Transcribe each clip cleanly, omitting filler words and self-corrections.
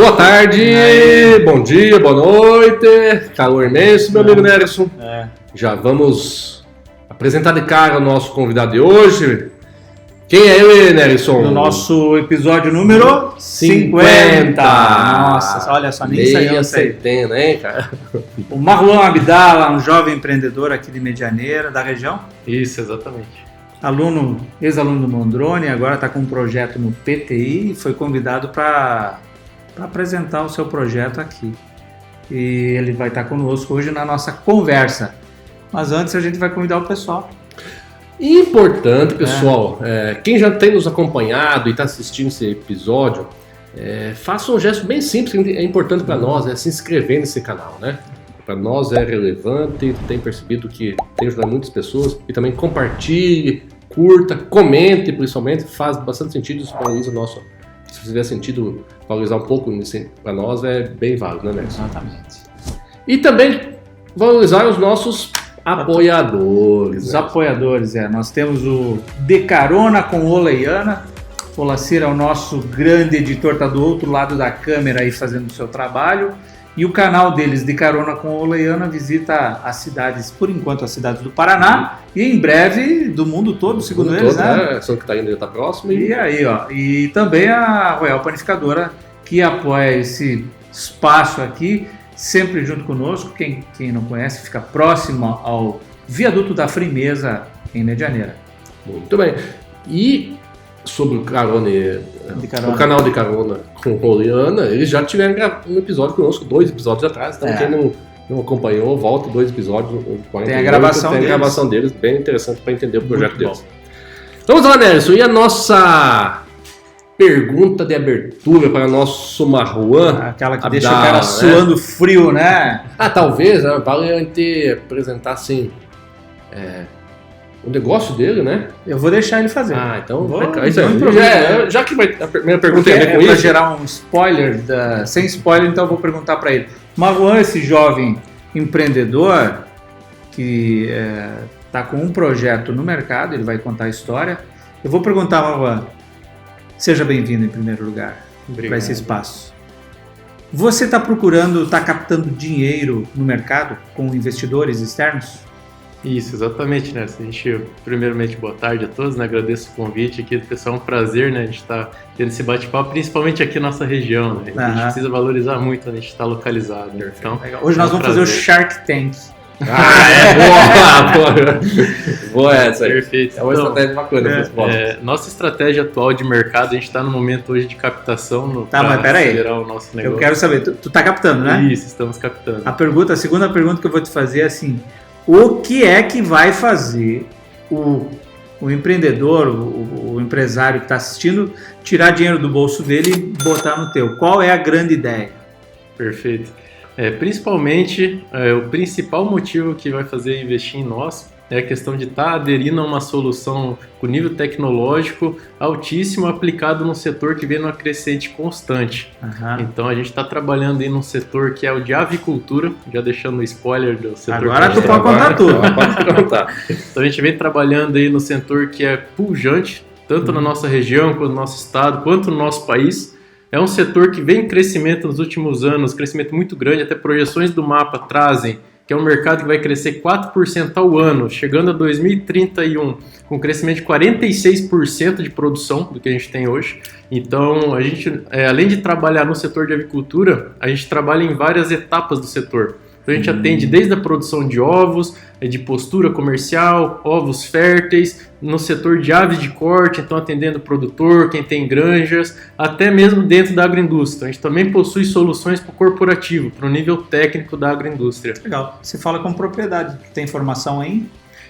Boa tarde, bom dia, boa noite, calor imenso, meu amigo Nerson. Já vamos apresentar de cara o nosso convidado de hoje. Quem é ele, Nerson? No nosso episódio número 50. Nossa, olha só, nem saiu. Meia centena, hein, cara? O Marlon Abdala, um jovem empreendedor aqui de Medianeira, da região. Isso, exatamente. Ex-aluno do Mondrone, agora está com um projeto no PTI e foi convidado para apresentar o seu projeto aqui. E ele vai estar conosco hoje na nossa conversa. Mas antes a gente vai convidar o pessoal. Importante, pessoal, quem já tem nos acompanhado e está assistindo esse episódio, faça um gesto bem simples, que é importante para nós, se inscrever nesse canal, né? Para nós é relevante, tem percebido que tem ajudado muitas pessoas, e também compartilhe, curta, comente, principalmente, faz bastante sentido, isso valoriza o nosso, se fizer sentido valorizar um pouco para nós, é bem válido, né, Nelson? Exatamente. E também valorizar os nossos apoiadores. Os apoiadores, nós temos o De Carona com Oleiana. O Lacir é o nosso grande editor, está do outro lado da câmera aí fazendo o seu trabalho. E o canal deles, De Carona com Oleiana, visita as cidades, por enquanto, as cidades do Paraná e em breve do mundo todo, segundo eles, né? Só que está indo, já está próximo. E aí, e também a Royal Panificadora, que apoia esse espaço aqui, sempre junto conosco. Quem não conhece, fica próximo ao Viaduto da Frimeza, em Medianeira. Muito bem. E sobre o canal De Carona com Oleiana, eles já tiveram um episódio conosco, 2 episódios atrás. Então quem não acompanhou, volta 2 episódios. Tem a gravação deles, bem interessante para entender o projeto deles. Vamos lá, Nelson. E a nossa pergunta de abertura para nosso Marwan? Aquela que deixa o cara suando frio, né? Talvez, vale a gente apresentar assim o negócio dele, né? Eu vou deixar ele fazer. Então já que a primeira pergunta tem a ver com isso. Para gerar um spoiler, sem spoiler, então eu vou perguntar para ele. Marwan, esse jovem empreendedor que está com um projeto no mercado, ele vai contar a história. Eu vou perguntar, Marwan, seja bem-vindo em primeiro lugar para esse espaço. Você está captando dinheiro no mercado com investidores externos? Isso, exatamente, né? Primeiramente, boa tarde a todos, né? Agradeço o convite aqui, pessoal, é um prazer, né? A gente tá tendo esse bate-papo, principalmente aqui na nossa região, né? A gente precisa valorizar muito onde a gente está localizado, né? Então, hoje nós vamos fazer o Shark Tank. Boa essa aí. Perfeito. É uma estratégia bacana. Nossa estratégia atual de mercado, a gente está no momento hoje de captação mas peraí, acelerar o nosso negócio. Eu quero saber, tu tá captando, né? Isso, estamos captando. A segunda pergunta que eu vou te fazer é assim: o que é que vai fazer o empreendedor, o empresário que está assistindo, tirar dinheiro do bolso dele e botar no teu? Qual é a grande ideia? Perfeito. Principalmente, o principal motivo que vai fazer investir em nós é a questão de estar aderindo a uma solução com nível tecnológico altíssimo aplicado num setor que vem numa crescente constante. Então a gente está trabalhando aí num setor que é o de avicultura, já deixando o spoiler do setor. Agora tu pode contar tudo. Então a gente vem trabalhando aí no setor que é pujante, tanto na nossa região, quanto no nosso estado, quanto no nosso país. É um setor que vem em crescimento nos últimos anos, crescimento muito grande, até projeções do mapa trazem que é um mercado que vai crescer 4% ao ano, chegando a 2031, com crescimento de 46% de produção do que a gente tem hoje. Então, a gente, além de trabalhar no setor de avicultura, a gente trabalha em várias etapas do setor. Então, a gente atende desde a produção de ovos, de postura comercial, ovos férteis, no setor de aves de corte, então atendendo o produtor, quem tem granjas, até mesmo dentro da agroindústria. A gente também possui soluções para o corporativo, para o nível técnico da agroindústria. Legal. Você fala com propriedade. Tem formação aí?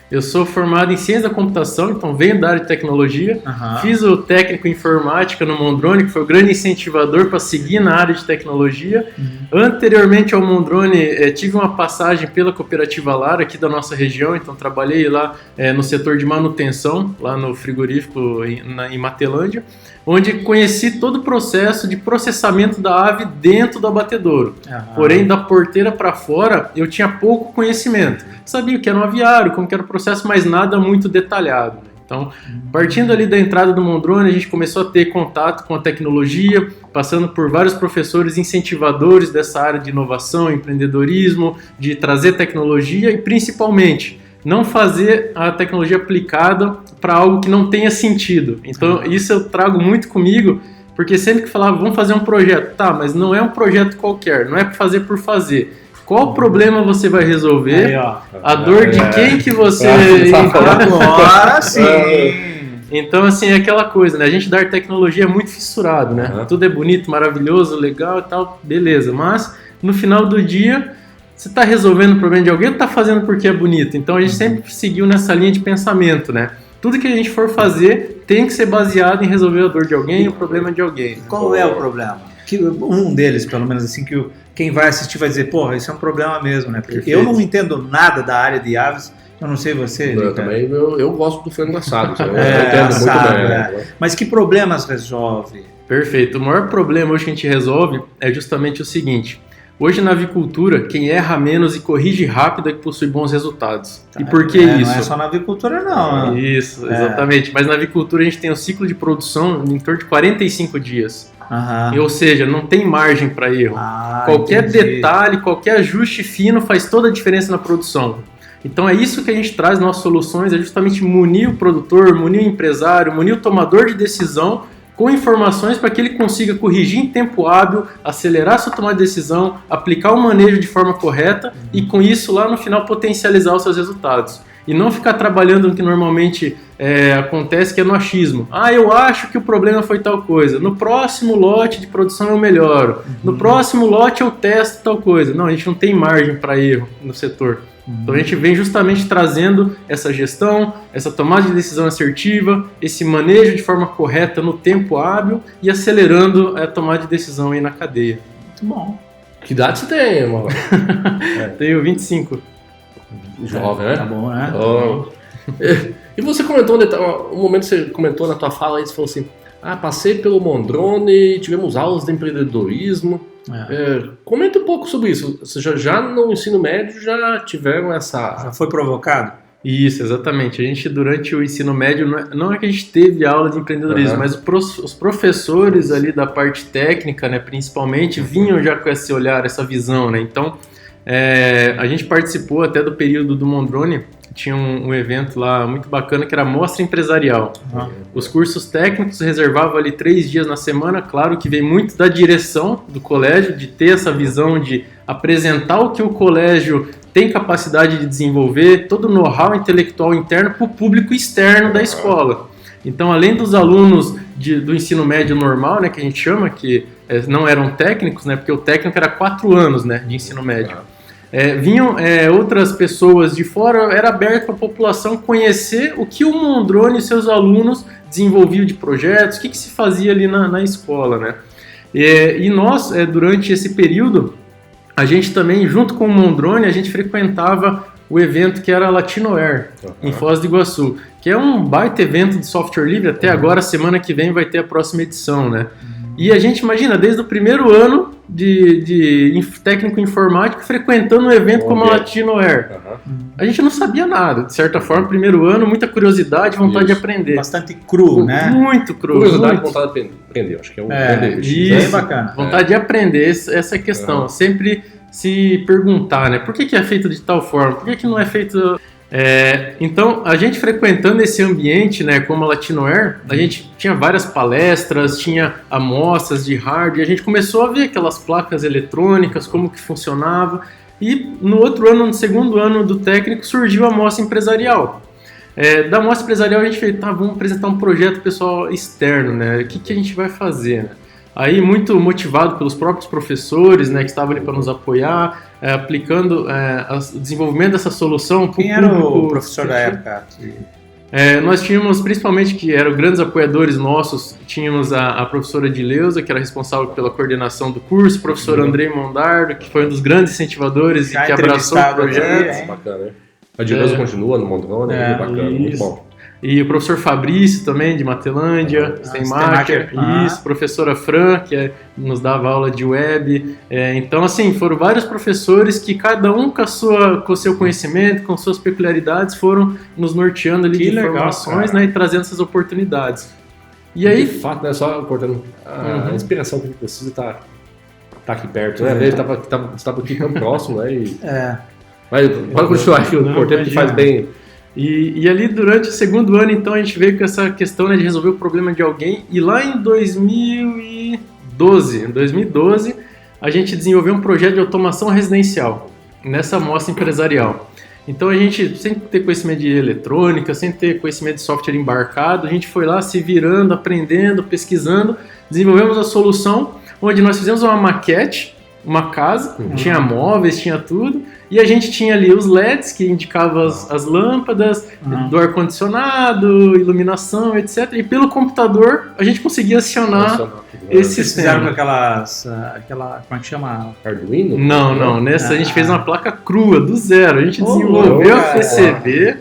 Eu sou formado em ciência da computação, então venho da área de tecnologia. Fiz o técnico em informática no Mondrone, que foi o grande incentivador para seguir na área de tecnologia. Anteriormente ao Mondrone, tive uma passagem pela Cooperativa Lara, aqui da nossa região, então trabalhei lá no setor de manutenção, lá no frigorífico em Matelândia, onde conheci todo o processo de processamento da ave dentro do abatedouro. Porém, da porteira para fora, eu tinha pouco conhecimento. Sabia o que era um aviário, como que era o processo, mas nada muito detalhado. Então, partindo ali da entrada do Mondrone, a gente começou a ter contato com a tecnologia, passando por vários professores incentivadores dessa área de inovação, empreendedorismo, de trazer tecnologia e principalmente não fazer a tecnologia aplicada para algo que não tenha sentido. Então, isso eu trago muito comigo, porque sempre que falava, vamos fazer um projeto, tá, mas não é um projeto qualquer, não é para fazer por fazer. Qual problema você vai resolver? Aí, ó. A dor de quem que você... Agora sim! Então, assim, é aquela coisa, né? A gente da tecnologia é muito fissurado, né? Tudo é bonito, maravilhoso, legal e tal, beleza. Mas, no final do dia, você está resolvendo o problema de alguém ou está fazendo porque é bonito? Então, a gente sempre seguiu nessa linha de pensamento, né? Tudo que a gente for fazer tem que ser baseado em resolver a dor de alguém, o problema de alguém. Qual é o problema? Que um deles, pelo menos assim, que quem vai assistir vai dizer, porra, isso é um problema mesmo, né? Porque Perfeito. eu não entendo nada da área de aves, eu não sei você. Eu também, eu gosto do frango assado, eu entendo muito bem. Né? Mas que problemas resolve? Perfeito. O maior problema hoje que a gente resolve é justamente o seguinte. Hoje na avicultura, quem erra menos e corrige rápido é que possui bons resultados. E por que isso? Não é só na avicultura não. Né? Isso, exatamente. Mas na avicultura a gente tem um ciclo de produção em torno de 45 dias. Ou seja, não tem margem para erro. Qualquer detalhe, qualquer ajuste fino faz toda a diferença na produção. Então é isso que a gente traz nas nossas soluções, é justamente munir o produtor, munir o empresário, munir o tomador de decisão com informações para que ele consiga corrigir em tempo hábil, acelerar sua tomada de decisão, aplicar o manejo de forma correta e com isso lá no final potencializar os seus resultados. E não ficar trabalhando no que normalmente acontece, que é no achismo. Eu acho que o problema foi tal coisa. No próximo lote de produção eu melhoro. No próximo lote eu testo tal coisa. Não, a gente não tem margem para erro no setor. Então a gente vem justamente trazendo essa gestão, essa tomada de decisão assertiva, esse manejo de forma correta no tempo hábil e acelerando a tomada de decisão aí na cadeia. Muito bom. Que idade você tem, mano? Tenho 25. Jovem, né? Tá bom, né? E você comentou, um momento você comentou na tua fala aí, você falou assim, passei pelo Mondrone, tivemos aulas de empreendedorismo. Comenta um pouco sobre isso. Você já no ensino médio já tiveram essa... Já foi provocado? Isso, exatamente. A gente, durante o ensino médio, não é que a gente teve aula de empreendedorismo, mas os professores ali da parte técnica, né, principalmente, vinham já com esse olhar, essa visão, né? Então, a gente participou até do período do Mondrone, tinha um evento lá muito bacana que era a Mostra Empresarial. Os cursos técnicos reservavam ali 3 dias na semana, claro que vem muito da direção do colégio, de ter essa visão de apresentar o que o colégio tem capacidade de desenvolver, todo o know-how intelectual interno para o público externo da escola. Então, além dos alunos do ensino médio normal, né, que a gente chama, que não eram técnicos, né, porque o técnico era 4 anos, né, de ensino médio. Vinham outras pessoas de fora, era aberto para a população conhecer o que o Mondrone e seus alunos desenvolviam de projetos, o que se fazia ali na escola, né? E nós, durante esse período, a gente também, junto com o Mondrone, a gente frequentava o evento que era a Latinoair, em Foz do Iguaçu, que é um baita evento de software livre, até agora, semana que vem, vai ter a próxima edição, né? E a gente imagina, desde o primeiro ano de técnico informático, frequentando um evento como a Latinoair. A gente não sabia nada, de certa forma, primeiro ano, muita curiosidade, vontade de aprender. Bastante cru, né? Muito cru. Curiosidade e vontade de aprender, acho que é um grande isso, bacana. Vontade de aprender, essa é a questão. Sempre se perguntar, né? Por que é feito de tal forma? Por que não é feito... Então, a gente frequentando esse ambiente, né, como a Latinoair, a gente tinha várias palestras, tinha amostras de hardware, e a gente começou a ver aquelas placas eletrônicas, como que funcionava, e no outro ano, no segundo ano do técnico, surgiu a amostra empresarial. Da amostra empresarial a gente fez, vamos apresentar um projeto pessoal externo, né, o que a gente vai fazer, né? Aí, muito motivado pelos próprios professores, né, que estavam ali para nos apoiar, aplicando o desenvolvimento dessa solução. Quem era o professor da época? Nós tínhamos, principalmente, que eram grandes apoiadores nossos, tínhamos a professora Edileuza, que era responsável pela coordenação do curso, o professor Andrei Mondardo, que foi um dos grandes incentivadores e que abraçou o projeto. Bacana, né? A Edileuza continua no Mondrone, bacana, muito bom. E o professor Fabrício também, de Matelândia, Steinmacher, isso, professora Fran, que nos dava aula de web. Então, assim, foram vários professores que cada um com o seu conhecimento, com suas peculiaridades, foram nos norteando ali de informações, né, e trazendo essas oportunidades. E aí... De fato, né, só cortando, a inspiração que a gente precisa tá aqui perto, né? Às vezes estava aqui tão próximo, né? Mas pode continuar que o porteiro faz bem. E ali durante o segundo ano, então, a gente veio com essa questão, né, de resolver o problema de alguém. E lá em 2012, a gente desenvolveu um projeto de automação residencial nessa amostra empresarial. Então a gente, sem ter conhecimento de eletrônica, sem ter conhecimento de software embarcado, a gente foi lá se virando, aprendendo, pesquisando, desenvolvemos a solução onde nós fizemos uma maquete, uma casa, tinha móveis, tinha tudo, e a gente tinha ali os LEDs que indicavam as lâmpadas, do ar-condicionado, iluminação, etc. E pelo computador a gente conseguia acionar esse sistema. Fizeram com aquela, como é que chama? Arduino? Não, nessa a gente fez uma placa crua, do zero. A gente desenvolveu a PCB,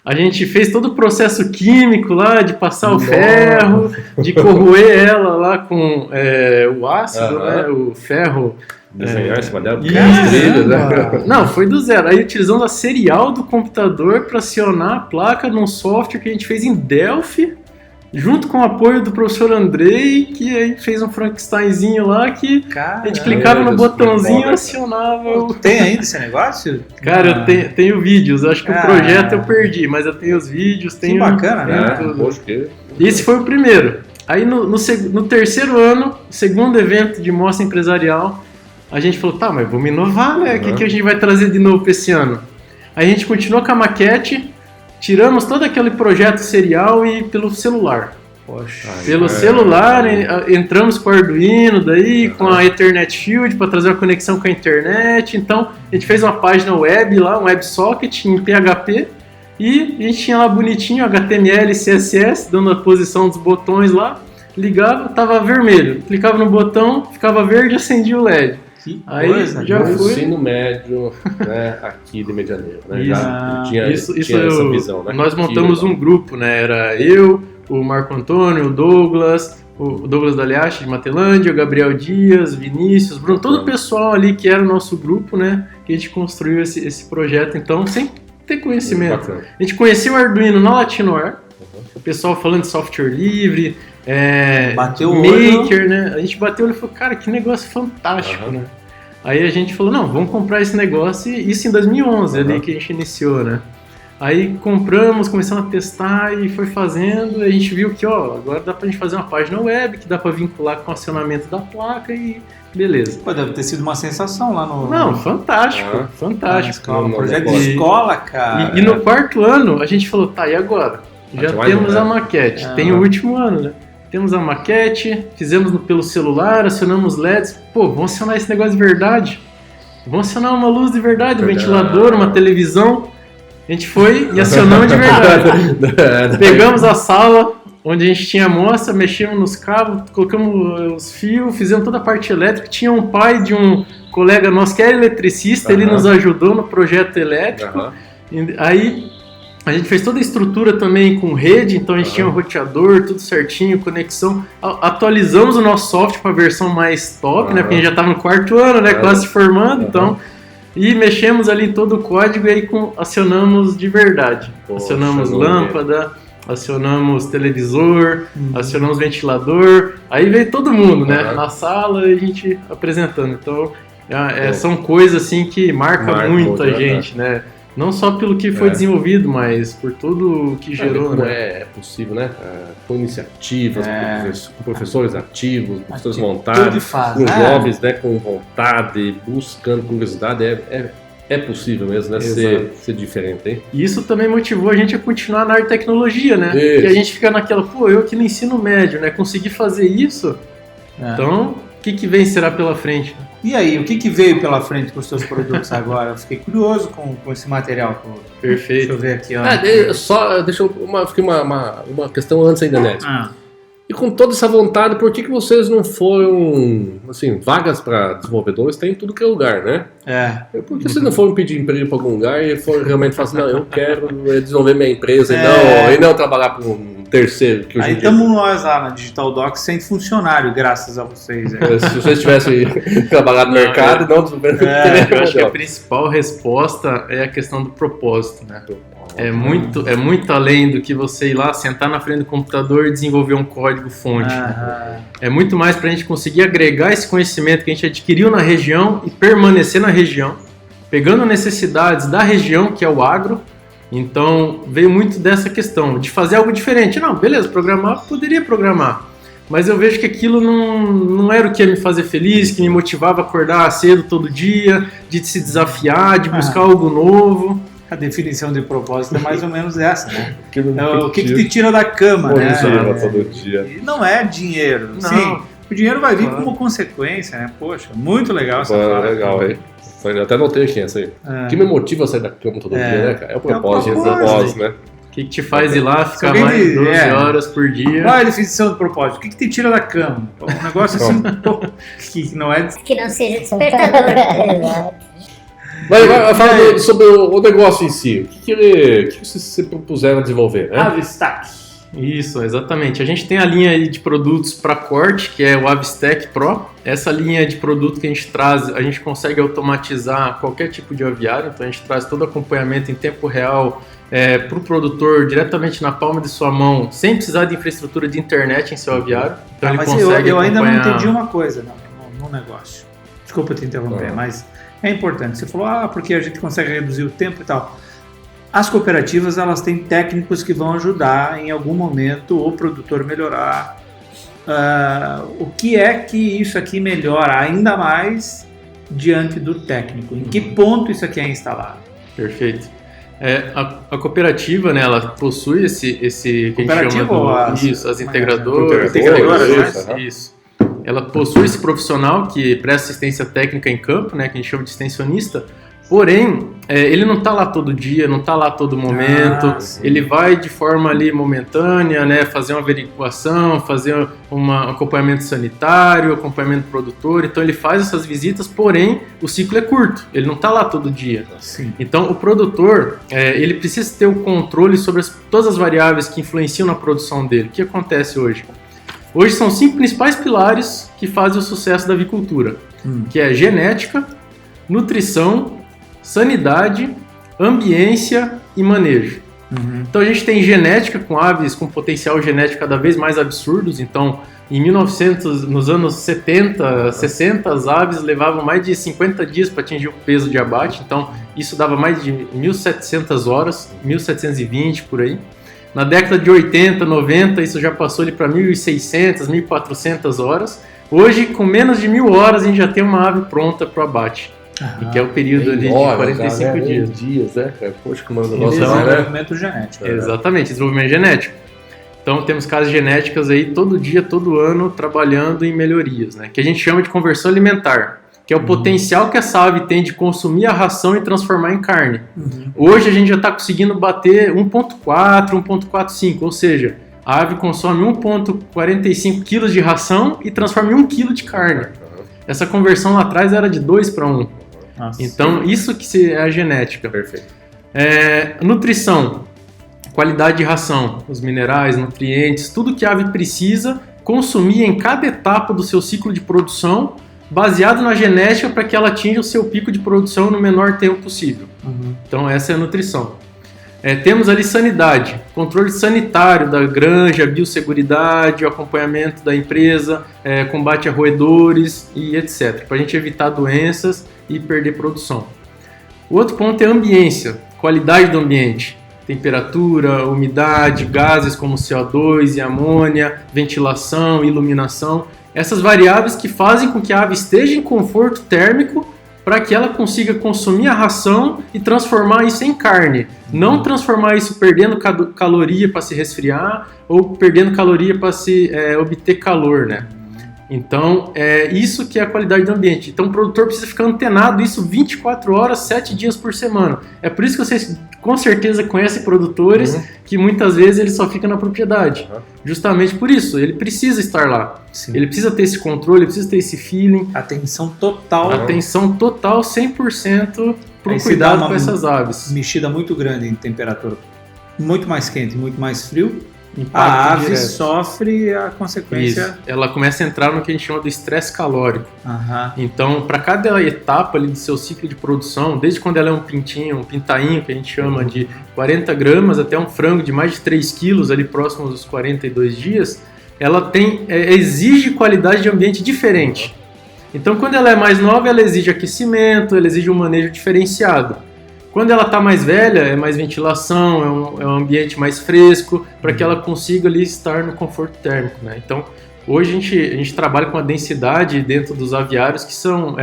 a gente fez todo o processo químico lá, de passar o ferro, de corroer ela lá com o ácido, né, o ferro. Desenhar esse modelo? Não, foi do zero. Aí utilizamos a serial do computador para acionar a placa num software que a gente fez em Delphi, junto com o apoio do professor Andrei, que aí fez um Frankensteinzinho lá que a gente clicava no botãozinho e acionava. Tem ainda esse negócio? Cara, eu tenho vídeos. Acho que o projeto eu perdi, mas eu tenho os vídeos. Que bacana, né? Esse foi o primeiro. Aí no terceiro ano, segundo evento de mostra empresarial, a gente falou, tá, mas vamos inovar, né? O que a gente vai trazer de novo para esse ano? Aí a gente continuou com a maquete, tiramos todo aquele projeto serial e pelo celular. Pelo celular, entramos com o Arduino, daí com a Ethernet Shield para trazer uma conexão com a internet. Então, a gente fez uma página web lá, um WebSocket em PHP, e a gente tinha lá bonitinho HTML e CSS, dando a posição dos botões lá, ligava, tava vermelho. Clicava no botão, ficava verde e acendia o LED. Aí já foi ensino médio, né, aqui de Medianeira, né? Já tinha essa visão, né? Nós montamos um grupo, né? Era eu, o Marco Antônio, o Douglas Daliache de Matelândia, o Gabriel Dias, Vinícius, Bruno, todo o pessoal ali que era o nosso grupo, né? Que a gente construiu esse projeto, então, sem ter conhecimento. A gente conheceu o Arduino na Latinoar, o pessoal falando de software livre, bateu Maker, né? A gente bateu o olho e falou, cara, que negócio fantástico, né? Aí a gente falou, não, vamos comprar esse negócio, e isso em 2011, ali que a gente iniciou, né? Aí compramos, começamos a testar e foi fazendo, e a gente viu que, agora dá pra gente fazer uma página web, que dá pra vincular com o acionamento da placa e beleza. Pô, deve ter sido uma sensação lá no... Não, fantástico, fantástico. Um projeto de escola, cara. E no quarto ano, a gente falou, tá, e agora? Já temos a maquete, tem o último ano, né? Temos a maquete, fizemos pelo celular, acionamos LEDs. Pô, vamos acionar esse negócio de verdade. Vamos acionar uma luz de verdade, um ventilador, uma televisão. A gente foi e acionamos de verdade. Pegamos a sala onde a gente tinha amostra, mexemos nos cabos, colocamos os fios, fizemos toda a parte elétrica. Tinha um pai de um colega nosso que era eletricista, ele nos ajudou no projeto elétrico. Aí a gente fez toda a estrutura também com rede, então a gente tinha um roteador, tudo certinho, conexão. Atualizamos o nosso software para a versão mais top, né? Porque a gente já estava no quarto ano, né? Quase se formando, então. E mexemos ali em todo o código e aí acionamos de verdade. Acionamos lâmpada, acionamos televisor, acionamos ventilador. Aí veio todo mundo, né? Na sala e a gente apresentando. Então, são coisas assim que marcam muito a gente, né? Não só pelo que foi desenvolvido, mas por tudo o que gerou, como né? É possível, né? Com iniciativas, com professores ativos, professores montados, com jovens, né? Com vontade, buscando curiosidade, é possível mesmo, né? Ser diferente, hein? E isso também motivou a gente a continuar na área de tecnologia, né? Porque a gente fica naquela, eu aqui no ensino médio, né? Consegui fazer isso, então o que vem será pela frente? E aí, o que veio pela frente com os seus produtos agora? Eu fiquei curioso com esse material todo. Perfeito. Deixa eu ver aqui, ó. Fiquei uma questão antes ainda, Neto. E com toda essa vontade, por que vocês não foram, assim, vagas para desenvolvedores tem em tudo que é lugar, né? Por que vocês não foram pedir emprego para algum lugar e foram realmente falar assim, não, eu quero desenvolver minha empresa e não trabalhar para um terceiro? Que aí estamos nós lá na Digital Docs sem funcionário, graças a vocês. Se vocês tivessem trabalhado no mercado, não desenvolvendo eu acho que a principal resposta é a questão do propósito, né? É muito além do que você ir lá, sentar na frente do computador e desenvolver um código-fonte. É muito mais para a gente conseguir agregar esse conhecimento que a gente adquiriu na região e permanecer na região, pegando necessidades da região, que é o agro. Então, veio muito dessa questão de fazer algo diferente. Não, beleza, programar, poderia programar. Mas eu vejo que aquilo não era o que ia me fazer feliz, que me motivava a acordar cedo todo dia, de se desafiar, de buscar algo novo. A definição de propósito é mais ou menos essa, né? O que te tira da cama, né? Todo dia. E não é dinheiro. Não. Sim, o dinheiro vai vir como consequência, né? Poxa, muito legal essa fala. Legal, hein? Eu até notei aqui essa aí. O que me motiva a sair da cama todo dia, né, cara? É o propósito, né? O que te faz ir lá, ficar mais de 12 horas por dia? Qual é a definição do propósito? O que te tira da cama? Um negócio assim, que não é... Que não seja despertador. Vai falar sobre o negócio em si. O que vocês se propuseram a desenvolver, né? Avstack. Isso, exatamente. A gente tem a linha de produtos para corte, que é o Avstack Pro. Essa linha de produto que a gente traz, a gente consegue automatizar qualquer tipo de aviário. Então a gente traz todo o acompanhamento em tempo real para o produtor diretamente na palma de sua mão, sem precisar de infraestrutura de internet em seu aviário. Então ele mas consegue eu ainda não acompanhar... entendi uma coisa no negócio. Desculpa te interromper, mas é importante. Você falou, porque a gente consegue reduzir o tempo e tal. As cooperativas, elas têm técnicos que vão ajudar em algum momento o produtor melhorar. O que é que isso aqui melhora ainda mais diante do técnico? Em que ponto isso aqui é instalado? Perfeito. A cooperativa, né, ela possui esse que a gente chama as integradoras. Isso. Ela possui esse profissional que presta assistência técnica em campo, né, que a gente chama de extensionista. Porém, ele não está lá todo dia, não está lá todo momento, ele vai de forma ali momentânea, né, fazer uma averiguação, fazer um acompanhamento sanitário, acompanhamento produtor, então ele faz essas visitas, porém o ciclo é curto, ele não está lá todo dia. Sim. Então o produtor, ele precisa ter o controle sobre todas as variáveis que influenciam na produção dele. O que acontece hoje? Hoje são 5 principais pilares que fazem o sucesso da avicultura, que é genética, nutrição, sanidade, ambiência e manejo. Então a gente tem genética com aves com potencial genético cada vez mais absurdos. Então nos anos 70, 60, as aves levavam mais de 50 dias para atingir o peso de abate. Então isso dava mais de 1.700 horas, 1.720 por aí. Na década de 80, 90, isso já passou para 1.600, 1.400 horas. Hoje, com menos de 1.000 horas, a gente já tem uma ave pronta para o abate. Que é o período ali de 45 dias. Né, cara? Poxa, que manda desenvolvimento genético. Exatamente, desenvolvimento genético. Então temos casas genéticas aí todo dia, todo ano, trabalhando em melhorias, né? Que a gente chama de conversão alimentar, que é o potencial que essa ave tem de consumir a ração e transformar em carne. Hoje a gente já está conseguindo bater 1,4, 1,45, ou seja, a ave consome 1,45 kg de ração e transforma em 1 kg de carne. Essa conversão lá atrás era de 2 para 1. Nossa. Então, isso que é a genética. Perfeito. Nutrição, qualidade de ração, os minerais, nutrientes, tudo que a ave precisa consumir em cada etapa do seu ciclo de produção, baseado na genética para que ela atinja o seu pico de produção no menor tempo possível. Então, essa é a nutrição. Temos ali sanidade, controle sanitário da granja, biosseguridade, o acompanhamento da empresa, combate a roedores e etc. Para a gente evitar doenças e perder produção. O outro ponto é a ambiência, qualidade do ambiente. Temperatura, umidade, gases como CO2 e amônia, ventilação, iluminação. Essas variáveis que fazem com que a ave esteja em conforto térmico para que ela consiga consumir a ração e transformar isso em carne. Não transformar isso perdendo caloria para se resfriar ou perdendo caloria para se obter calor, né? Então, é isso que é a qualidade do ambiente. Então, o produtor precisa ficar antenado isso 24 horas, 7 dias por semana. É por isso que vocês, com certeza, conhecem produtores que muitas vezes ele só fica na propriedade. Justamente por isso, ele precisa estar lá. Sim. Ele precisa ter esse controle, ele precisa ter esse feeling. Atenção total. Atenção total, 100% para Aí o se cuidado dá uma com essas aves. mexida muito grande em temperatura, muito mais quente, muito mais frio, Impacto a ave direto. sofre a consequência. Isso. Ela começa a entrar no que a gente chama do estresse calórico. Aham. Então, para cada etapa ali do seu ciclo de produção, desde quando ela é um pintinho, um pintainho, que a gente chama de 40 gramas, até um frango de mais de 3 quilos, ali próximo dos 42 dias, ela exige qualidade de ambiente diferente. Então, quando ela é mais nova, ela exige aquecimento, ela exige um manejo diferenciado. Quando ela está mais velha, é mais ventilação, é um ambiente mais fresco, para que ela consiga ali estar no conforto térmico, né? Então, hoje a gente trabalha com a densidade dentro dos aviários que são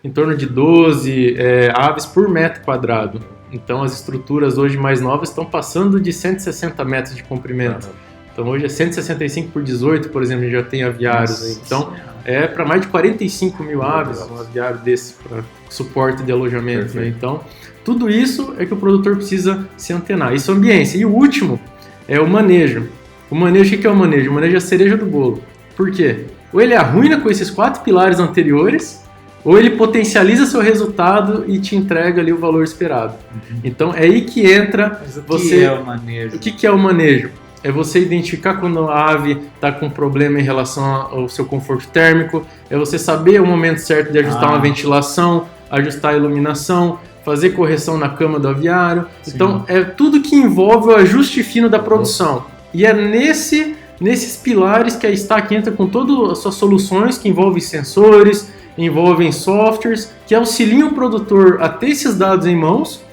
em torno de 12 aves por metro quadrado. Então, as estruturas hoje mais novas estão passando de 160 metros de comprimento. Então, hoje é 165 por 18, por exemplo, a gente já tem aviários aí. Então, é para mais de 45 mil aves um aviário desse para suporte de alojamento, né? Então, tudo isso é que o produtor precisa se antenar. Isso é ambiência. E o último é o manejo. O manejo, o que é o manejo? O manejo é a cereja do bolo. Por quê? Ou ele arruina com esses 4 pilares anteriores, ou ele potencializa seu resultado e te entrega ali o valor esperado. Então, é aí que entra Mas o você... que é o manejo? O que é o manejo? É você identificar quando a ave está com problema em relação ao seu conforto térmico, é você saber o momento certo de ajustar uma ventilação, ajustar a iluminação, fazer correção na cama do aviário. Sim. Então, é tudo que envolve o ajuste fino da produção. E é nesses pilares que a Stack entra com todas as suas soluções, que envolvem sensores, envolvem softwares, que auxiliam o produtor a ter esses dados em mãos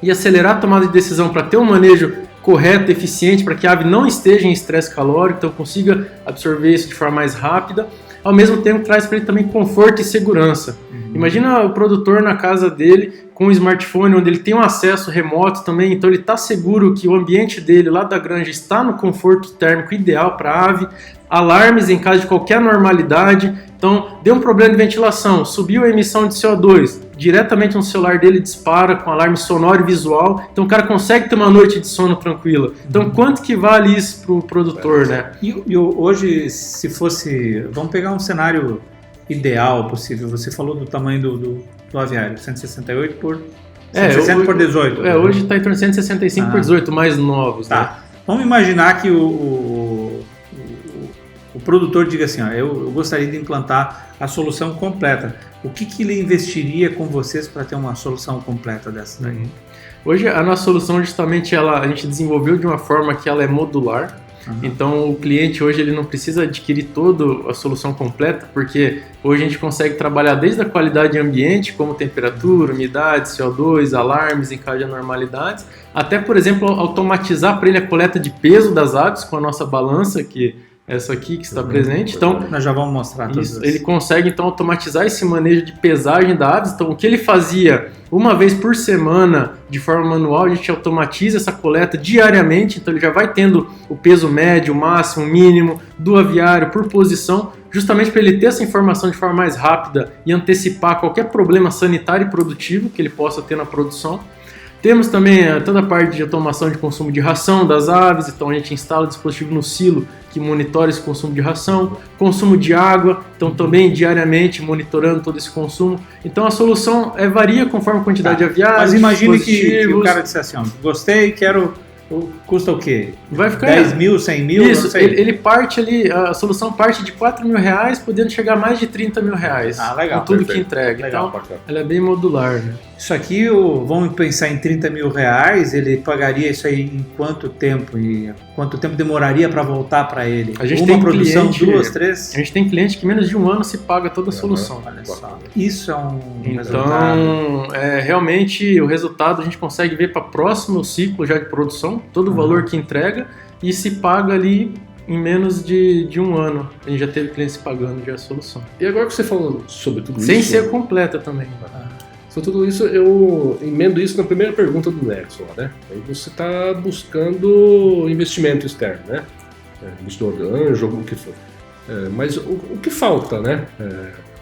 e acelerar a tomada de decisão para ter um manejo correto, eficiente, para que a ave não esteja em estresse calórico, então consiga absorver isso de forma mais rápida, ao mesmo tempo traz para ele também conforto e segurança. Imagina o produtor na casa dele com um smartphone onde ele tem um acesso remoto também, então ele está seguro que o ambiente dele lá da granja está no conforto térmico ideal para a ave, alarmes em caso de qualquer anormalidade. Então, deu um problema de ventilação, subiu a emissão de CO2, diretamente no celular dele dispara com alarme sonoro e visual, então o cara consegue ter uma noite de sono tranquila. Então, quanto que vale isso para o produtor, né? E hoje, se fosse... Vamos pegar um cenário ideal possível. Você falou do tamanho do aviário, 168 por... 160 por 18. Hoje está em torno de 165 por 18, mais novos. Tá. Né? Vamos imaginar que o produtor diga assim, ó, eu gostaria de implantar a solução completa. O que ele investiria com vocês para ter uma solução completa dessa daí? Hoje a nossa solução justamente a gente desenvolveu de uma forma que ela é modular. Então o cliente hoje ele não precisa adquirir toda a solução completa, porque hoje a gente consegue trabalhar desde a qualidade de ambiente, como temperatura, umidade, CO2, alarmes em caso de anormalidades, até, por exemplo, automatizar para ele a coleta de peso das aves com a nossa balança, que essa aqui que está presente. Então, nós já vamos mostrar isso, ele consegue então automatizar esse manejo de pesagem da aves. Então, o que ele fazia uma vez por semana de forma manual, a gente automatiza essa coleta diariamente. Então, ele já vai tendo o peso médio, máximo, mínimo do aviário por posição, justamente para ele ter essa informação de forma mais rápida e antecipar qualquer problema sanitário e produtivo que ele possa ter na produção. Temos também toda a parte de automação de consumo de ração das aves, então a gente instala o dispositivo no silo que monitora esse consumo de ração, consumo de água, então também diariamente monitorando todo esse consumo. Então a solução varia conforme a quantidade de aviários. Mas imagine que o cara disse assim, ó, gostei, quero... Custa o quê? Vai ficar 10 mil, 100 mil? Isso, ele parte ali, a solução parte de 4 mil reais, podendo chegar a mais de 30 mil reais. Legal. Com tudo Perfeito. que entrega. Legal, então, ela é bem modular, né? Isso aqui, vamos pensar em 30 mil reais, ele pagaria isso aí em quanto tempo? E quanto tempo demoraria para voltar para ele? A gente Uma tem produção, cliente, 2, 3? A gente tem cliente que menos de um ano se paga toda a solução. Olha só. Isso é um resultado. Então, realmente, o resultado a gente consegue ver para próximo ciclo já de produção, todo o valor que entrega, e se paga ali em menos de um ano. A gente já teve clientes pagando já a solução. E agora que você falou sobre tudo Sem isso... ser completa também. Sobre tudo isso, eu emendo isso na primeira pergunta do Nexon, né? Aí você está buscando investimento externo, né? Investidor de anjo, o que for. Mas o que falta, né?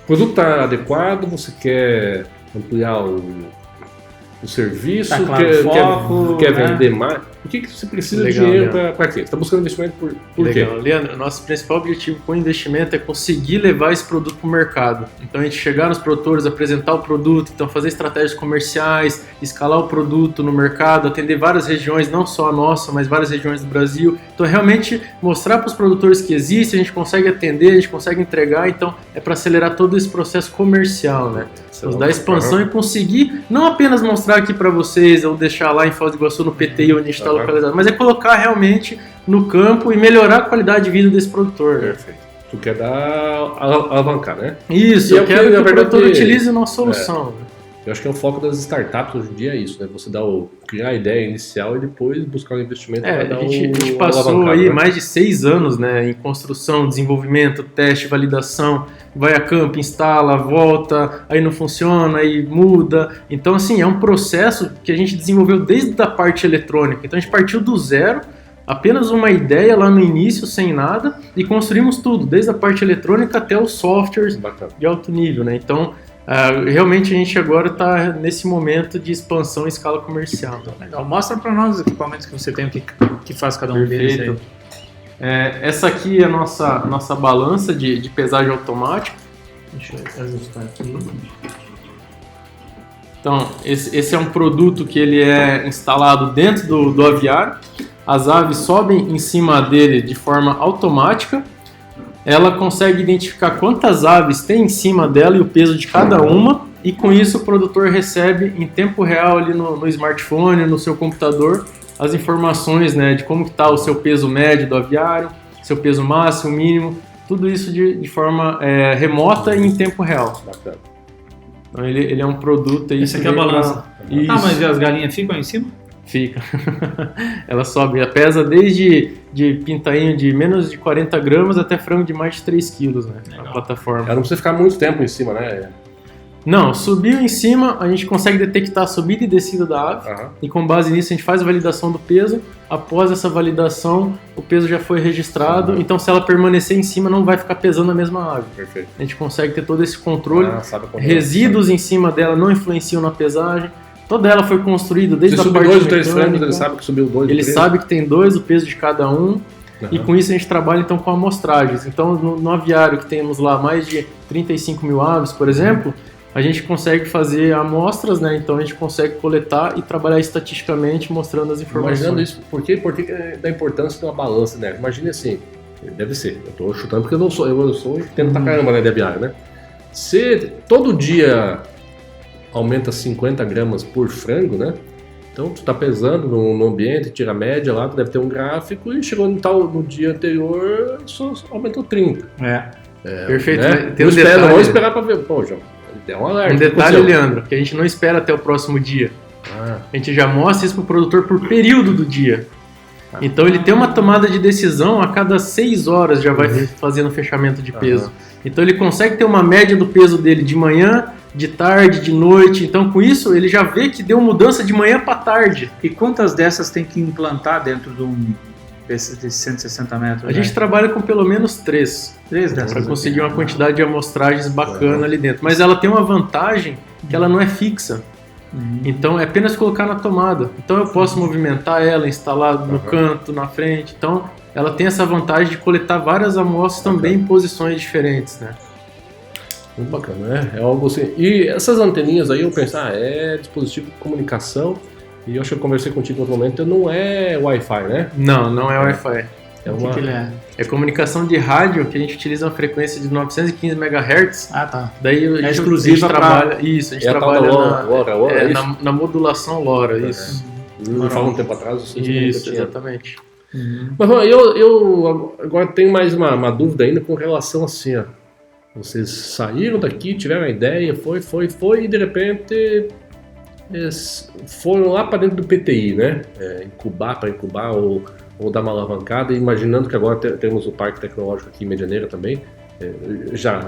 O produto está adequado, você quer ampliar o serviço, Tá claro, foco, quer né? vender mais. O que você precisa de Legal, dinheiro Leandro. para quê? Você está buscando investimento por quê? Legal. Leandro, nosso principal objetivo com o investimento é conseguir levar esse produto para o mercado. Então a gente chegar nos produtores, apresentar o produto, então fazer estratégias comerciais, escalar o produto no mercado, atender várias regiões, não só a nossa, mas várias regiões do Brasil. Então realmente mostrar para os produtores que existe, a gente consegue atender, a gente consegue entregar, então é para acelerar todo esse processo comercial, né? Nos dar expansão e conseguir não apenas mostrar aqui para vocês ou deixar lá em Foz do Iguaçu no PTI onde a gente está localizado, mas é colocar realmente no campo e melhorar a qualidade de vida desse produtor. Né? Perfeito. Tu quer alavancar, né? Isso, E eu quero que na o produtor verdade, utilize a nossa solução. Né? Eu acho que é o foco das startups hoje em dia é isso, né? Você criar a ideia inicial e depois buscar um investimento para dar A gente passou aí mais de 6 anos, né, em construção, desenvolvimento, teste, validação, vai a campo, instala, volta, aí não funciona, aí muda. Então, assim, é um processo que a gente desenvolveu desde a parte eletrônica. Então, a gente partiu do zero, apenas uma ideia lá no início, sem nada, e construímos tudo, desde a parte eletrônica até os softwares de alto nível, né? Então, realmente a gente agora está nesse momento de expansão em escala comercial. Legal. Mostra para nós os equipamentos que você tem, o que faz cada um deles aí. Essa aqui é a nossa balança de pesagem automática. Deixa eu ajustar aqui. Então, esse é um produto que ele é instalado dentro do aviário. As aves sobem em cima dele de forma automática. Ela consegue identificar quantas aves tem em cima dela e o peso de cada uma, e com isso o produtor recebe em tempo real ali no smartphone, no seu computador, as informações, né, de como está o seu peso médio do aviário, seu peso máximo, mínimo, tudo isso de forma remota e em tempo real. Bacana. Então ele é um produto aí. Esse aqui é a balança. Isso. Ah, mas e as galinhas ficam aí em cima? Fica. Ela sobe, ela pesa desde de pintainho de menos de 40 gramas até frango de mais de 3 quilos, né? Na plataforma. Ela não precisa ficar muito tempo em cima, né? Não, subiu em cima, a gente consegue detectar a subida e descida da ave, e com base nisso a gente faz a validação do peso. Após essa validação, o peso já foi registrado, então se ela permanecer em cima não vai ficar pesando a mesma ave. Perfeito. A gente consegue ter todo esse controle, sabe resíduos em cima dela não influenciam na pesagem. Toda ela foi construída desde a parte 2 ou 3 frangos, ele sabe que subiu 2 ou 3. Ele sabe que tem 2, o peso de cada um. E com isso a gente trabalha então com amostragens. Então no aviário que temos lá mais de 35 mil aves, por exemplo, a gente consegue fazer amostras, né? Então a gente consegue coletar e trabalhar estatisticamente mostrando as informações. Imaginando isso, por que da importância de uma balança, né? Imagine assim, deve ser, eu tô chutando porque eu sou entendo pra caramba, né, de aviário, né? Se todo dia aumenta 50 gramas por frango, né? Então tu tá pesando no ambiente, tira a média lá, tu deve ter um gráfico e chegou no dia anterior só aumentou 30. Perfeito. Né? Tem Vamos esperar pra ver. Pô, João, deu um alerta. Um detalhe, Leandro, que a gente não espera até o próximo dia. A gente já mostra isso pro produtor por período do dia. Então ele tem uma tomada de decisão a cada 6 horas já vai fazendo fechamento de peso. Então ele consegue ter uma média do peso dele de manhã, de tarde, de noite. Então com isso ele já vê que deu mudança de manhã para tarde. E quantas dessas tem que implantar dentro desses 160 metros? A gente trabalha com pelo menos 3 dessas para conseguir uma quantidade de amostragens bacana ali dentro. Mas ela tem uma vantagem que ela não é fixa. Então é apenas colocar na tomada. Então eu posso movimentar ela, instalar no canto, na frente. Então ela tem essa vantagem de coletar várias amostras também em posições diferentes, né? Muito bacana, né? É algo assim. E essas anteninhas aí eu penso, é dispositivo de comunicação. E eu acho que eu conversei contigo em outro momento, não é Wi-Fi, né? Não é Wi-Fi. O que ele é? É comunicação de rádio, que a gente utiliza uma frequência de 915 MHz. Ah, tá. Daí é exclusiva trabalha. Isso, a gente trabalha na modulação LoRa, isso. Não fala um tempo atrás. Isso, exatamente. Mas eu agora tenho mais uma dúvida ainda com relação assim, ó. Vocês saíram daqui, tiveram a ideia, foi e de repente foram lá para dentro do PTI, né? Incubar ou dar uma alavancada, imaginando que agora temos o Parque Tecnológico aqui em Medianeira também, já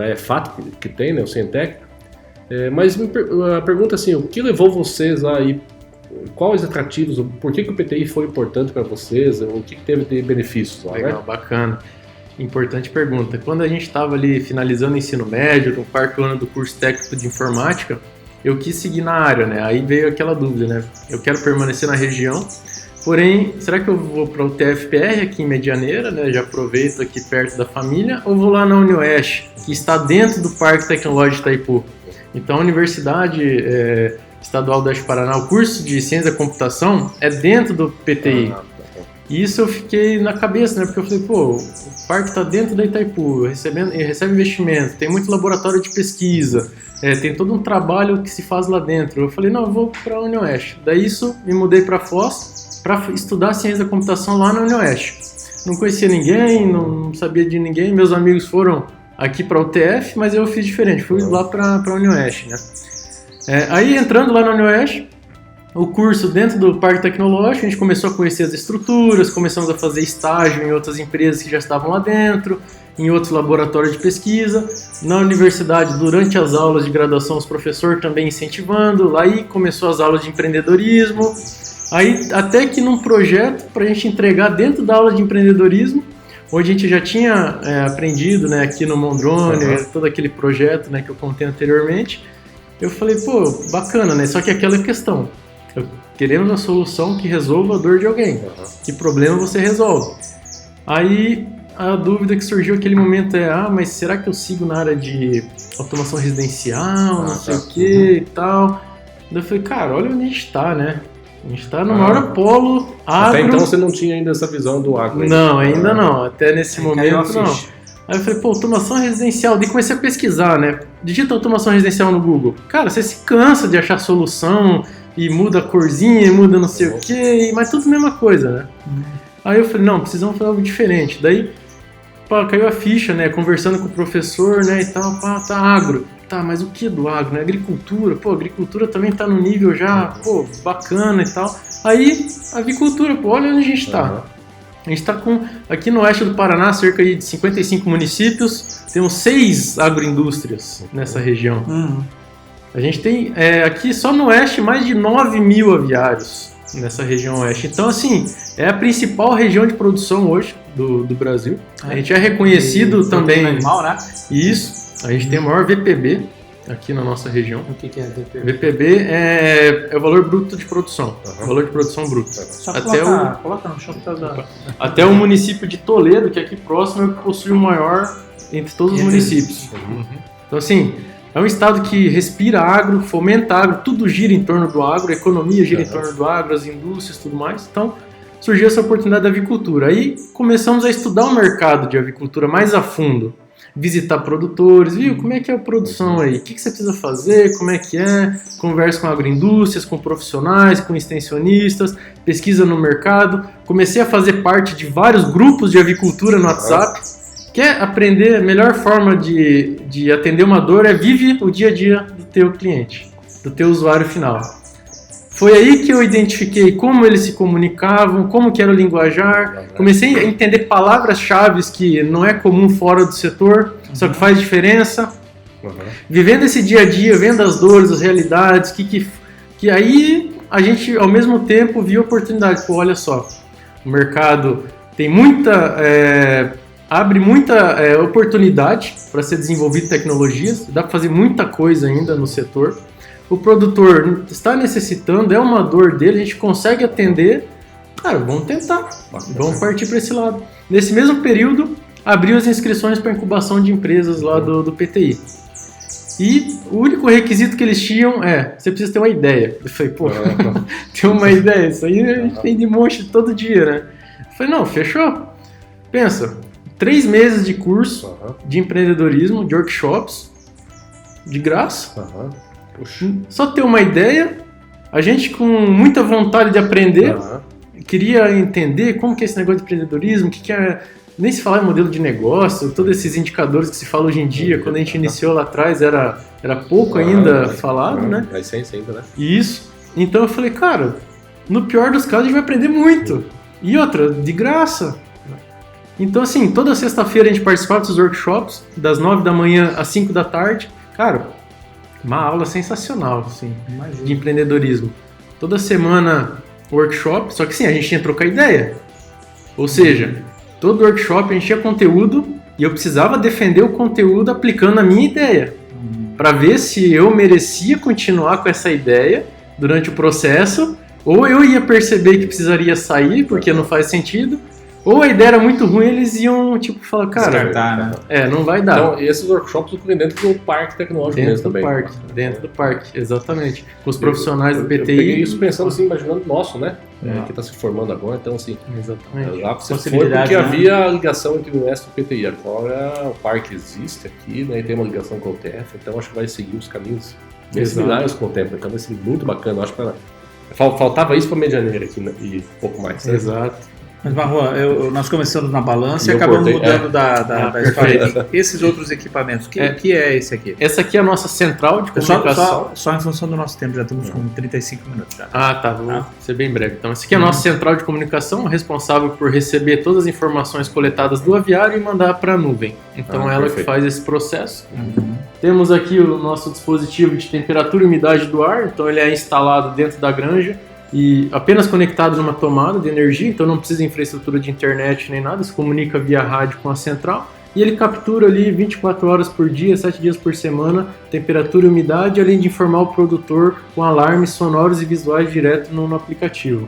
é fato que tem, né, o Cientec, mas a pergunta é assim, o que levou vocês aí, quais atrativos, por que o PTI foi importante para vocês, o que teve de benefícios lá, Legal, né? bacana. Importante pergunta. Quando a gente estava ali finalizando o ensino médio, no 4º ano do curso técnico de informática, eu quis seguir na área, né? Aí veio aquela dúvida, né? Eu quero permanecer na região, porém, será que eu vou para o TFPR aqui em Medianeira, né? Já aproveito aqui perto da família, ou vou lá na UniOeste, que está dentro do Parque Tecnológico de Itaipu? Então, a Universidade Estadual do Oeste do Paraná, o curso de Ciência da Computação é dentro do PTI. E isso eu fiquei na cabeça, né? Porque eu falei, pô, o parque está dentro da Itaipu, recebe investimento, tem muito laboratório de pesquisa, tem todo um trabalho que se faz lá dentro. Eu falei, não, eu vou para a UniOeste. Daí isso, me mudei para Foz para estudar Ciência da Computação lá na UniOeste. Não conhecia ninguém, não sabia de ninguém, meus amigos foram aqui para o UTF, mas eu fiz diferente, fui lá para a UniOeste, né? Aí entrando lá na UniOeste, o curso dentro do Parque Tecnológico, a gente começou a conhecer as estruturas, começamos a fazer estágio em outras empresas que já estavam lá dentro, em outros laboratórios de pesquisa. Na universidade, durante as aulas de graduação, os professores também incentivando. Aí começou as aulas de empreendedorismo. Aí até que num projeto para a gente entregar dentro da aula de empreendedorismo, onde a gente já tinha aprendido, né, aqui no Mondrone, todo aquele projeto, né, que eu contei anteriormente, eu falei, pô, bacana, né? Só que aquela questão, queremos uma solução que resolva a dor de alguém. Que problema você resolve? Aí a dúvida que surgiu naquele momento mas será que eu sigo na área de automação residencial, não sei o que e tal? Daí eu falei, cara, olha onde a gente tá, né? A gente tá no maior polo agro. Até então você não tinha ainda essa visão do agro. Não, ainda não. Até nesse momento não. Aí eu falei, pô, automação residencial. Daí comecei a pesquisar, né? Digita automação residencial no Google. Cara, você se cansa de achar solução e muda a corzinha, muda não sei o que, mas tudo a mesma coisa, né? Aí eu falei, não, precisamos fazer algo diferente. Daí caiu a ficha, né? Conversando com o professor, né? E tal, tá agro. Tá, mas o que do agro, né? Agricultura, pô, agricultura também tá no nível já, pô, bacana e tal. Aí, avicultura, pô, olha onde a gente tá. A gente tá aqui no oeste do Paraná, cerca de 55 municípios, temos 6 agroindústrias nessa região. A gente tem, aqui só no oeste, mais de 9 mil aviários nessa região oeste. Então, assim, é a principal região de produção hoje do Brasil. A gente é reconhecido também... animal, né? Isso. A gente tem o maior VPB aqui na nossa região. O que é VPB? VPB é o valor bruto de produção. Valor de produção bruto. Só Até coloca no chão. Até o município de Toledo, que é aqui próximo, é o que possui o maior entre todos os municípios. Então, assim, é um estado que respira agro, fomenta agro, tudo gira em torno do agro, a economia gira em torno do agro, as indústrias e tudo mais. Então, surgiu essa oportunidade da avicultura. Aí começamos a estudar o mercado de avicultura mais a fundo. Visitar produtores, viu? Como é que é a produção aí? O que você precisa fazer? Como é que é? Conversa com agroindústrias, com profissionais, com extensionistas, pesquisa no mercado. Comecei a fazer parte de vários grupos de avicultura no WhatsApp. Quer aprender a melhor forma de atender uma dor? Vive o dia a dia do teu cliente, do teu usuário final. Foi aí que eu identifiquei como eles se comunicavam, como que era o linguajar. Comecei a entender palavras-chave que não é comum fora do setor, só que faz diferença. Vivendo esse dia a dia, vendo as dores, as realidades, que aí a gente, ao mesmo tempo, viu a oportunidade. Pô, olha só, o mercado tem abre muita oportunidade para ser desenvolvido tecnologias, dá para fazer muita coisa ainda no setor. O produtor está necessitando, é uma dor dele, a gente consegue atender, cara, vamos tentar, vamos partir para esse lado. Nesse mesmo período, abriu as inscrições para incubação de empresas lá do PTI. E o único requisito que eles tinham você precisa ter uma ideia. Eu falei, pô, ter uma ideia, isso aí a gente tem de monte todo dia, né? Eu falei, não, fechou. Pensa, 3 meses de curso de empreendedorismo, de workshops, de graça. Só ter uma ideia, a gente com muita vontade de aprender, queria entender como que é esse negócio de empreendedorismo, o que é, nem se falar em modelo de negócio, todos esses indicadores que se fala hoje em dia, quando a gente iniciou lá atrás era pouco ainda falado, né? A essência ainda, né? Isso. Então eu falei, cara, no pior dos casos a gente vai aprender muito. E outra, de graça. Então assim, toda sexta-feira a gente participava dos workshops, das 9 da manhã às 5 da tarde. Cara, uma aula sensacional, assim, de empreendedorismo. Toda semana workshop, só que sim, a gente tinha que trocar ideia. Ou seja, todo workshop a gente tinha conteúdo e eu precisava defender o conteúdo aplicando a minha ideia, para ver se eu merecia continuar com essa ideia durante o processo, ou eu ia perceber que precisaria sair porque não faz sentido, ou a ideia era muito ruim, eles iam, tipo, falar, cara, Descartar, né? não vai dar. Então, esses workshops ocorrem dentro do parque tecnológico mesmo também. Dentro do parque, exatamente. Com os profissionais do PTI. Eu peguei isso pensando assim, imaginando o nosso, né? Que está se formando agora, então assim, Exatamente. lá você foi Possibilidade, porque né? havia a ligação entre o Mestre e o PTI. Agora o parque existe aqui, né? E tem uma ligação com o TF, então acho que vai seguir os caminhos bem Exato. similares com o tempo. Então vai ser muito bacana. Acho que faltava isso para Medianeira aqui, né? E pouco mais. Né? Exato. Mas, Marrua, nós começamos na balança e Eu acabamos cortei, mudando da história. perfeito. Esses outros equipamentos, que é esse aqui? Essa aqui é a nossa central de comunicação. Só em função do nosso tempo, já estamos com 35 minutos já. Ah, tá. Vou ser bem breve. Então, essa aqui é a nossa central de comunicação, responsável por receber todas as informações coletadas do aviário e mandar para a nuvem. Então, ela perfeito. que faz esse processo. Temos aqui o nosso dispositivo de temperatura e umidade do ar. Então, ele é instalado dentro da granja e apenas conectado numa tomada de energia. Então, não precisa de infraestrutura de internet nem nada. Se comunica via rádio com a central. E ele captura ali 24 horas por dia, 7 dias por semana, temperatura e umidade, além de informar o produtor com alarmes sonoros e visuais direto no aplicativo.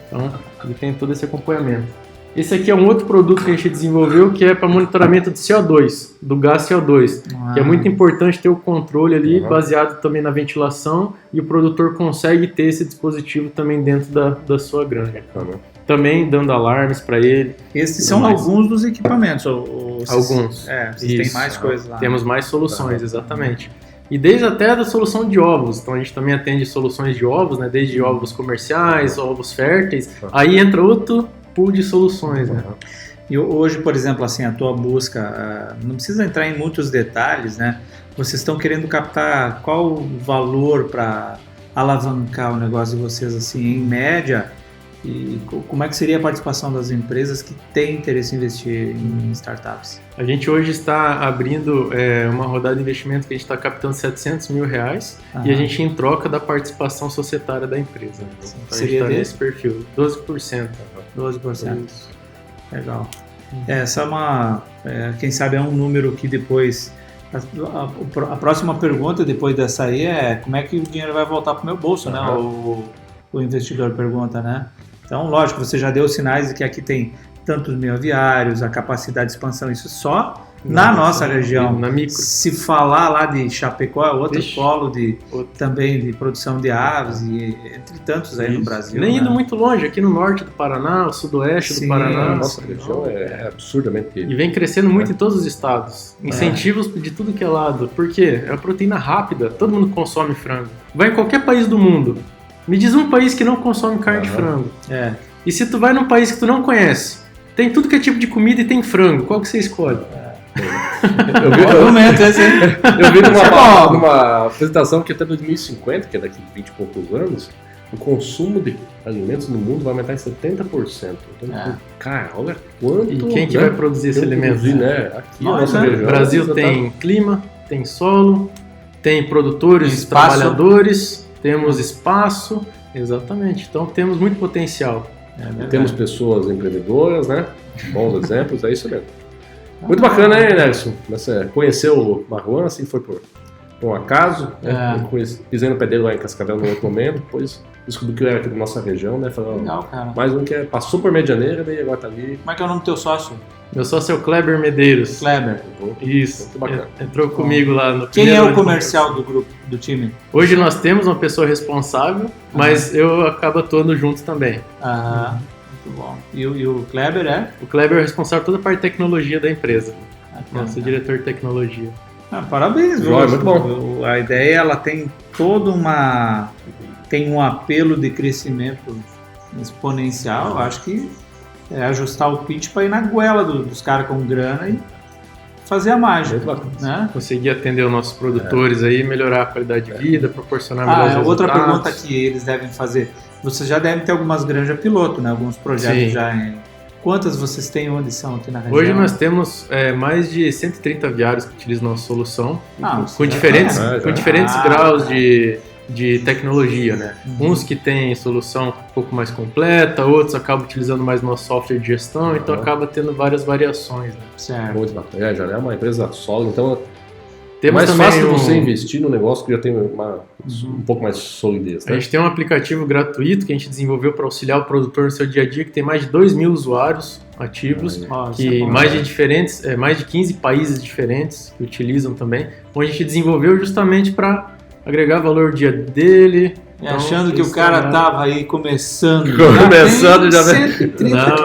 Então, ele tem todo esse acompanhamento. Esse aqui é um outro produto que a gente desenvolveu, que é para monitoramento de CO2, do gás CO2, que é muito importante ter o controle ali, baseado também na ventilação, e o produtor consegue ter esse dispositivo também dentro da sua granja. Também dando alarmes para ele. Esses são alguns dos equipamentos. Alguns. Vocês têm mais coisas lá. Temos mais soluções, exatamente. E desde até da solução de ovos. Então a gente também atende soluções de ovos, né? Desde ovos comerciais, ovos férteis. Aí entra outro pool de soluções, né? E hoje, por exemplo, assim, a tua busca, não precisa entrar em muitos detalhes, né? Vocês estão querendo captar qual o valor para alavancar o negócio de vocês, assim, em média? E como é que seria a participação das empresas que têm interesse em investir em startups? A gente hoje está abrindo uma rodada de investimento que a gente está captando R$700 mil e a gente em troca da participação societária da empresa. Então a gente está nesse perfil, 12%. 12%. Legal. Essa é uma, quem sabe é um número que depois, a próxima pergunta depois dessa aí é como é que o dinheiro vai voltar para o meu bolso, né? O investidor pergunta, né? Então, lógico, você já deu sinais de que aqui tem tantos mil aviários, a capacidade de expansão, isso só na nossa região. Na micro. Se falar lá de Chapecó, é outro polo também de produção de aves, e entre tantos aí no Brasil. Nem indo né? muito longe, aqui no norte do Paraná, o sudoeste do Paraná. A nossa região é absurdamente E vem crescendo muito em todos os estados. Incentivos de tudo que é lado. Por quê? É a proteína rápida, todo mundo consome frango. Vai em qualquer país do mundo. Me diz um país que não consome carne de frango. E se tu vai num país que tu não conhece, tem tudo que é tipo de comida e tem frango, qual que você escolhe? Eu vi numa apresentação que até 2050, que é daqui a 20 e poucos anos, o consumo de alimentos no mundo vai aumentar em 70%. Então, cara, olha quanto... E quem que vai produzir esse alimento? Né? Aqui na nossa região. O Brasil tem clima, tem solo, tem produtores, trabalhadores, temos espaço, exatamente. Então temos muito potencial. Temos pessoas empreendedoras, né? Bons exemplos, é isso mesmo. Muito bacana, hein, Nelson? Você conheceu o Marwan, assim, foi por um acaso, né? Pisei no pé dele lá em Cascavel no outro momento, depois descobri que ele era aqui da nossa região, né? Falei, legal, cara. Mais um que passou por Medianeira, daí agora tá ali. Como é que é o nome do teu sócio? Meu sócio é o Kleber Medeiros. Kleber. Isso. Muito bacana. Entrou comigo lá no Quem é o comercial do grupo, do time? Hoje nós temos uma pessoa responsável, mas eu acabo atuando junto também. Muito bom. E o Kleber é? O Kleber é o responsável por toda a parte de tecnologia da empresa. Nosso diretor de tecnologia. Parabéns, Joia, muito bom. A ideia, ela tem tem um apelo de crescimento exponencial. Acho que é ajustar o pitch para ir na goela dos caras com grana e fazer a mágica, né? Conseguir atender os nossos produtores aí, melhorar a qualidade de vida, proporcionar melhores resultados. Outra pergunta que eles devem fazer. Vocês já devem ter algumas granjas piloto, né? Alguns projetos já em... Quantas vocês têm? Onde são aqui na região? Hoje nós temos mais de 130 aviários que utilizam nossa solução, com diferentes graus de de tecnologia, né? Uns que têm solução um pouco mais completa, outros acabam utilizando mais nosso software de gestão, então acaba tendo várias variações, né? Certo. Muito bacana. Já é uma empresa sólida, então é Temos mais também fácil você investir num negócio que já tem um pouco mais de solidez, A né? gente tem um aplicativo gratuito que a gente desenvolveu para auxiliar o produtor no seu dia a dia, que tem mais de 2.000 usuários ativos, que mais de 15 países diferentes que utilizam também. Então a gente desenvolveu justamente para agregar valor ao dia dele. E achando que o cara tava aí começando. Começando, já vem. 130 Não,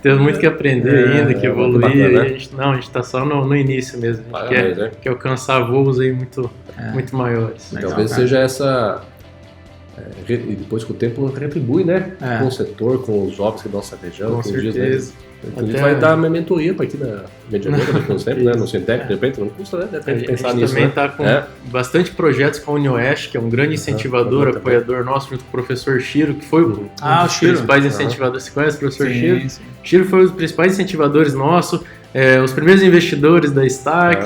temos muito que aprender ainda, que evoluir. bacana, né? A gente está só no início mesmo. A gente quer alcançar voos aí muito maiores. Talvez talvez seja essa... e depois com o tempo retribui, né? Com o setor, com os jovens que da nossa região. Com certeza. A gente vai dar uma mentoria para aqui na Medianeira daqui a uns tempos, né? No Sintec, de repente, não custa, né? A gente Pensar nisso, também né? está com bastante projetos com a Unioeste, que é um grande incentivador, apoiador nosso, junto com o professor Chiro, que foi um dos principais incentivadores. Você conhece o professor Chiro? Sim. Chiro foi um dos principais incentivadores nossos, os primeiros investidores da Stack.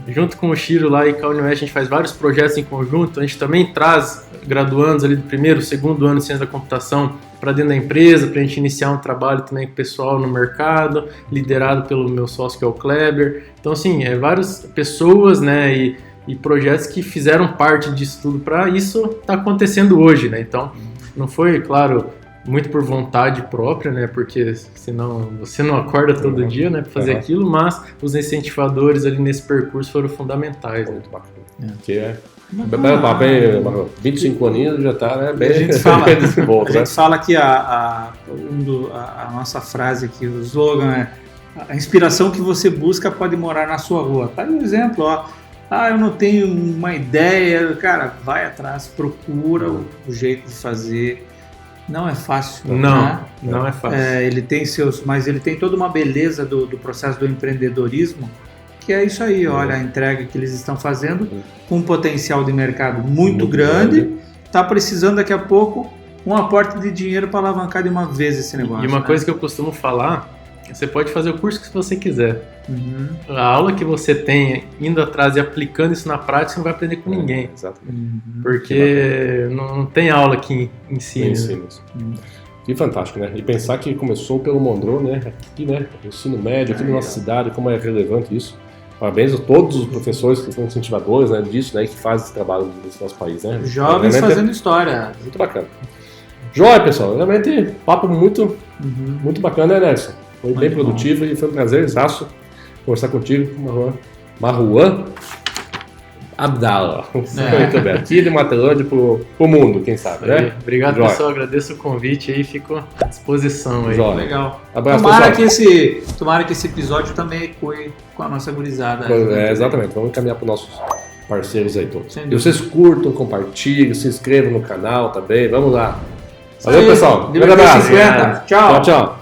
Junto com o Chiro lá e com a Unioeste, a gente faz vários projetos em conjunto. A gente também traz graduandos ali do primeiro, segundo ano de ciência da computação para dentro da empresa, para a gente iniciar um trabalho também com o pessoal no mercado, liderado pelo meu sócio que é o Kleber. Então, assim, várias pessoas, né, e projetos que fizeram parte disso tudo para isso tá acontecendo hoje, né? Então, não foi, claro, muito por vontade própria, né? Porque senão você não acorda todo dia, né, para fazer aquilo, mas os incentivadores ali nesse percurso foram fundamentais. Muito bacana. Que bem, 25 aninhos já tá, né? Bem, a gente fala, desenvolto, a gente fala que a nossa frase aqui, o slogan é: a inspiração que você busca pode morar na sua rua. Tá aí um exemplo, ó. Eu não tenho uma ideia, cara, vai atrás, procura o jeito de fazer. Não é fácil. Não é fácil. Mas ele tem toda uma beleza do processo do empreendedorismo, que é isso aí, olha, a entrega que eles estão fazendo, com um potencial de mercado muito grande, está precisando daqui a pouco um aporte de dinheiro para alavancar de uma vez esse negócio. E uma coisa que eu costumo falar, você pode fazer o curso que você quiser. A aula que você tem indo atrás e aplicando isso na prática, você não vai aprender com ninguém. Exatamente. Porque não tem aula que ensine. Que fantástico, né? E pensar que começou pelo Monroe, né? Aqui, né? Ensino médio, aqui na nossa cidade, como é relevante isso. Parabéns a todos os professores que são incentivadores, né, disso, né? Que fazem esse trabalho nesse nosso país, né? Jovens fazendo história. Muito bacana. Joia, pessoal. Realmente, papo muito bacana, né, Nelson? Foi bem produtivo e foi um prazer exato conversar contigo, Marwan Abdallah. Muito bem. Aqui de Matelândia pro mundo, quem sabe, né? Obrigado, pessoal. Agradeço o convite aí, fico à disposição aí. Legal. Abraço, tomara que esse episódio também ecoe com a nossa gurizada. Exatamente. Vamos encaminhar para os nossos parceiros aí todos. E vocês curtam, compartilhem, se inscrevam no canal também. Vamos lá. Valeu, pessoal. Um grande abraço. Tchau. Tchau.